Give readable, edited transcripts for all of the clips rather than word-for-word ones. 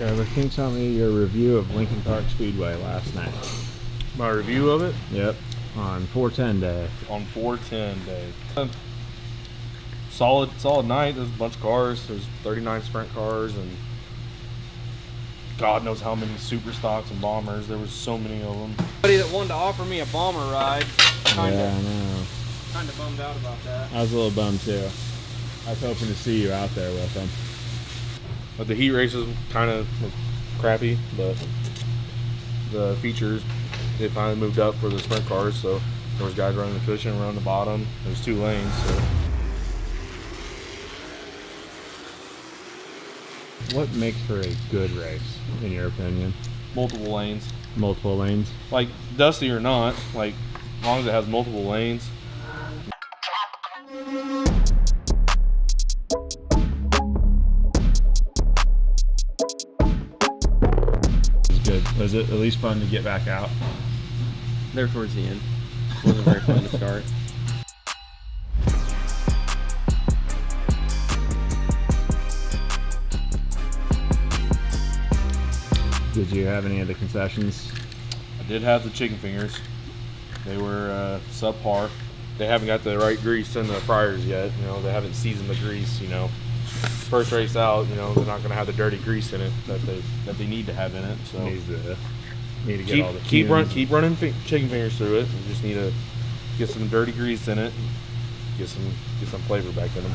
Trevor, can you tell me your review of Lincoln Park Speedway last night? My review of it? Yep, on 410 day. On 410 day. Solid night. There's a bunch of cars. There's 39 sprint cars and God knows how many super stocks and bombers. There was so many of them. Somebody that wanted to offer me a bomber ride. Yeah, I know. Kind of bummed out about that. I was a little bummed too. I was hoping to see you out there with them. But the heat races kind of crappy, but the features, they finally moved up for the sprint cars, so there was guys running the cushion, running the bottom. There's 2 lanes, so. What makes for a good race, in your opinion? Multiple lanes. Multiple lanes? Like, dusty or not, like, as long as it has multiple lanes. Good. Was it at least fun to get back out? There towards the end. It wasn't very fun to start. Did you have any of the concessions? I did have the chicken fingers. They were subpar. They haven't got the right grease in the fryers yet. You know, they haven't seasoned the grease. You know, first race out, you know, they're not going to have the dirty grease in it that they need to have in it. So Need to get all the keep running chicken fingers through it. You just need to get some dirty grease in it. Get some flavor back in them.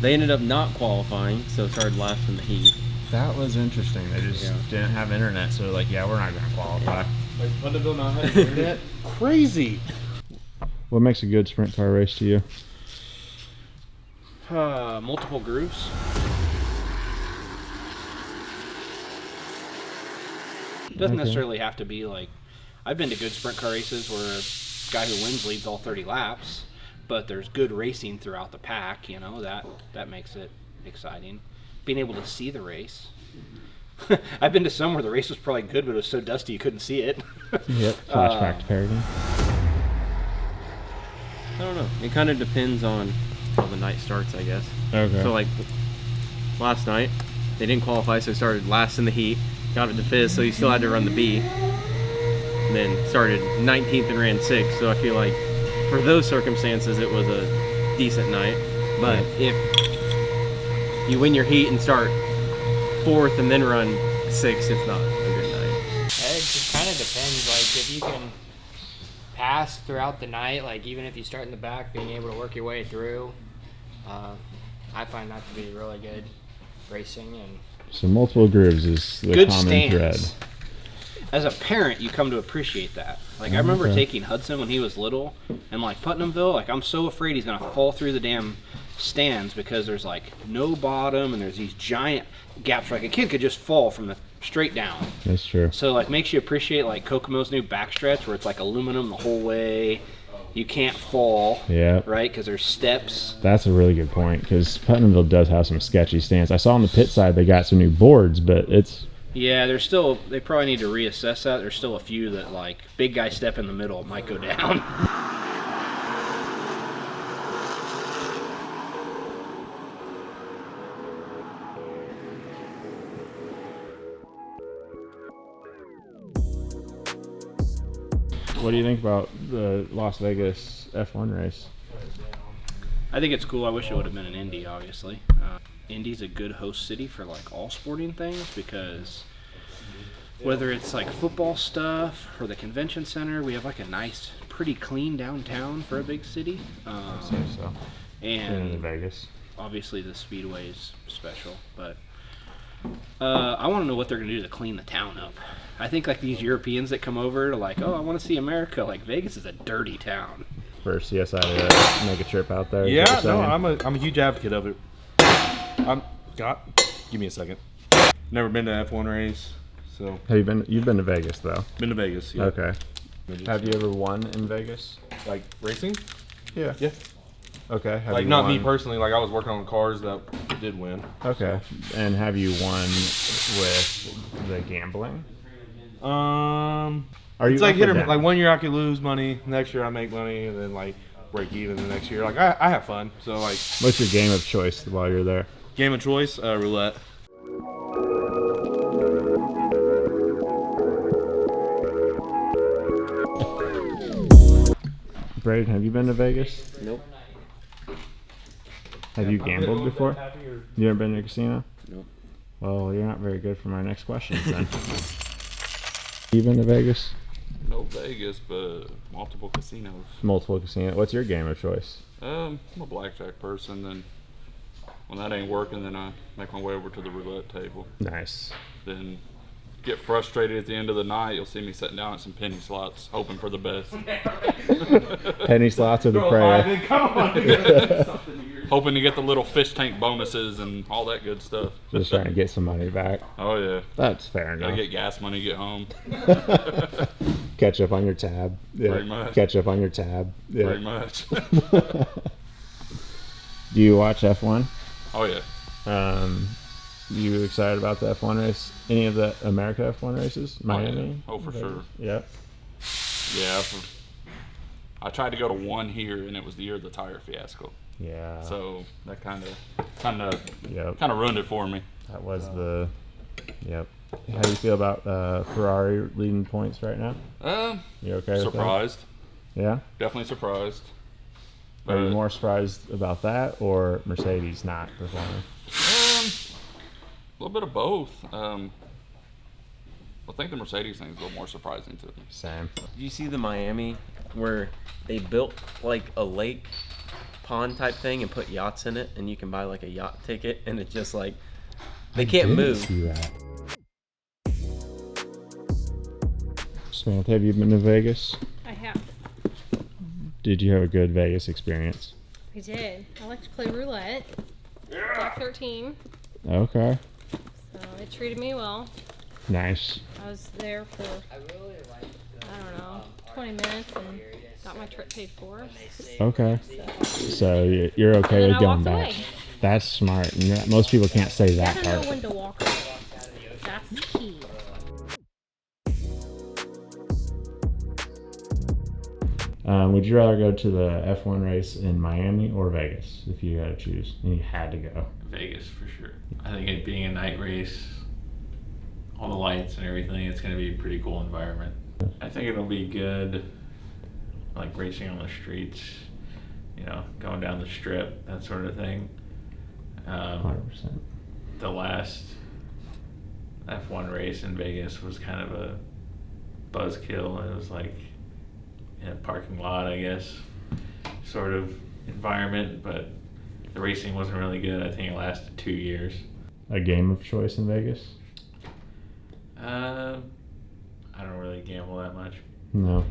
They ended up not qualifying, so started last in the heat. That was interesting. They just didn't have internet, so they're like, yeah, we're not going to qualify. Like, Thunderville not having internet? Crazy. What makes a good sprint car race to you? Multiple grooves. Doesn't necessarily have to be like, I've been to good sprint car races where a guy who wins leads all 30 laps, but there's good racing throughout the pack, you know, that makes it exciting. Being able to see the race. I've been to some where the race was probably good, but it was so dusty you couldn't see it. Yep, flashback to Paragon. I don't know. It kind of depends on how the night starts, I guess. Okay. So, like, last night, they didn't qualify, so started last in the heat. Got it to fifth, so you still had to run the B. And then started 19th and ran 6th, so I feel like for those circumstances, it was a decent night. But if you win your heat and start 4th and then run 6th, it's not a good night. It just kind of depends. Like, if you can pass throughout the night, like even if you start in the back, being able to work your way through, I find that to be really good racing. And So multiple grooves is the Good common stands. thread. As a parent, you come to appreciate that. Like, I remember taking Hudson when he was little, and like Putnamville, like I'm so afraid he's gonna fall through the damn stands because there's like no bottom and there's these giant gaps where like a kid could just fall from the straight down. That's true. So like makes you appreciate like Kokomo's new backstretch where it's like aluminum the whole way. You can't fall. Yeah. Right? Because there's steps. That's a really good point because Putnamville does have some sketchy stands. I saw on the pit side they got some new boards, but it's... Yeah, they probably need to reassess that. There's still a few that like big guy step in the middle might go down. What do you think about the Las Vegas F1 race? I think it's cool. I wish it would have been an Indy, obviously. Indy's a good host city for like all sporting things because whether it's like football stuff or the convention center, we have like a nice, pretty clean downtown for a big city. So. And In Vegas. obviously the Speedway is special, but I want to know what they're going to do to clean the town up. I think like these Europeans that come over to like, oh, I want to see America. Like Vegas is a dirty town. For CSI to make a trip out there. is what Yeah, you're no, saying? I'm a huge advocate of it. Give me a second. Never been to an F1 race, so. You've been to Vegas though? Been to Vegas, yeah. Okay. Have you ever won in Vegas? Like racing? Yeah. Yeah. Okay. Have Like you not me won- personally, like I was working on cars that did win. Okay. And have you won with the gambling? Are It's you like up hit or or down? like 1 year I could lose money, next year I make money, and then like break even the next year. Like I have fun. So like What's your game of choice while you're there? game of choice, roulette. Braden, have you been to Vegas? Nope. Have you gambled before? You ever been to a casino? Nope. Well, you're not very good for my next questions then. You been to Vegas? No Vegas, but multiple casinos. Multiple casinos. What's your game of choice? I'm a blackjack person. Then when that ain't working, then I make my way over to the roulette table. Nice. Then get frustrated at the end of the night. You'll see me sitting down at some penny slots, hoping for the best. Penny slots or the prayer? Come on. Hoping to get the little fish tank bonuses and all that good stuff. Just trying to get some money back. Oh yeah. That's fair Gotta enough. get gas money to get home. Catch up on your tab. Yeah. Pretty much. Catch up on your tab. Yeah. Pretty much. Do you watch F1? Oh yeah. You excited about the F1 race? Any of the America F1 races? Miami? Oh for sure. Yep. Yeah. I tried to go to one here, and it was the year of the tire fiasco. Yeah. So that kind Yep. of ruined it for me. That was the. Yep. How do you feel about Ferrari leading points right now? You okay with that? Surprised. Yeah. Definitely surprised. Are you But, more surprised about that or Mercedes not performing? a little bit of both. I think the Mercedes thing is a little more surprising to me. Same. Did you see the Miami where they built like a lake pond type thing and put yachts in it, and you can buy like a yacht ticket, and it's just like they can't Didn't move. see that. Samantha, have you been to Vegas? I have. Did you have a good Vegas experience? I did. I like to play roulette. Black 13. Okay. So it treated me well. Nice. I was there for, I really like the, I don't know, 20 minutes and got my trip paid for. Okay. So you're okay And with I going walked back. away. That's smart. And most people can't say You that gotta know part. when to walk away. That's key. Would you rather go to the F1 race in Miami or Vegas if you had to choose and you had to go? Vegas for sure. I think it being a night race, all the lights and everything, it's going to be a pretty cool environment. I think it'll be good, like racing on the streets, you know, going down the strip, that sort of thing. 100%. The last F1 race in Vegas was kind of a buzzkill. It was like in a parking lot, I guess, sort of environment, but the racing wasn't really good. I think it lasted 2 years. A game of choice in Vegas? I don't really gamble that much. No.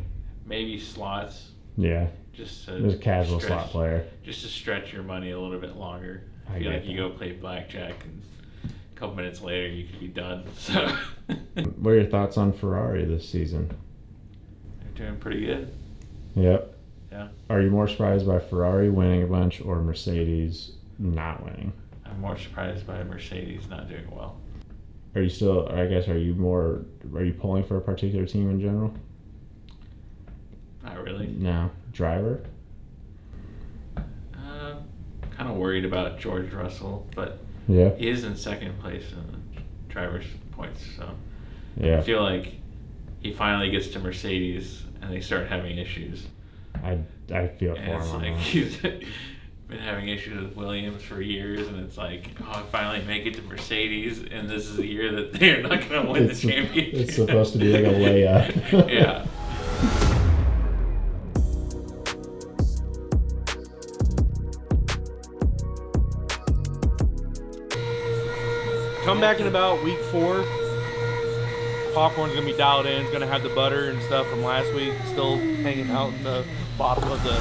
Maybe slots, Yeah. just There's a to casual stretch, what player. just to stretch your money a little bit longer. I I feel get like you that. go play blackjack and a couple minutes later you could be done. So What are your thoughts on Ferrari this season? they're doing pretty good. Yep. Yeah. Are you more surprised by Ferrari winning a bunch or Mercedes not winning? I'm more surprised by Mercedes not doing well. Are you still, I guess, are you pulling for a particular team in general? Not really. No. Driver? Kind of worried about George Russell, but Yeah. he is in second place in the drivers' points. So I Yeah. feel like he finally gets to Mercedes and they start having issues. I feel for And him it's on like that. he's been having issues with Williams for years, and it's like, oh, I finally make it to Mercedes, and this is the year that they're not going to win the championship. It's supposed to be like a layup. Yeah. Come back in about week 4. Popcorn's gonna be dialed in. It's gonna have the butter and stuff from last week still hanging out in the bottom of the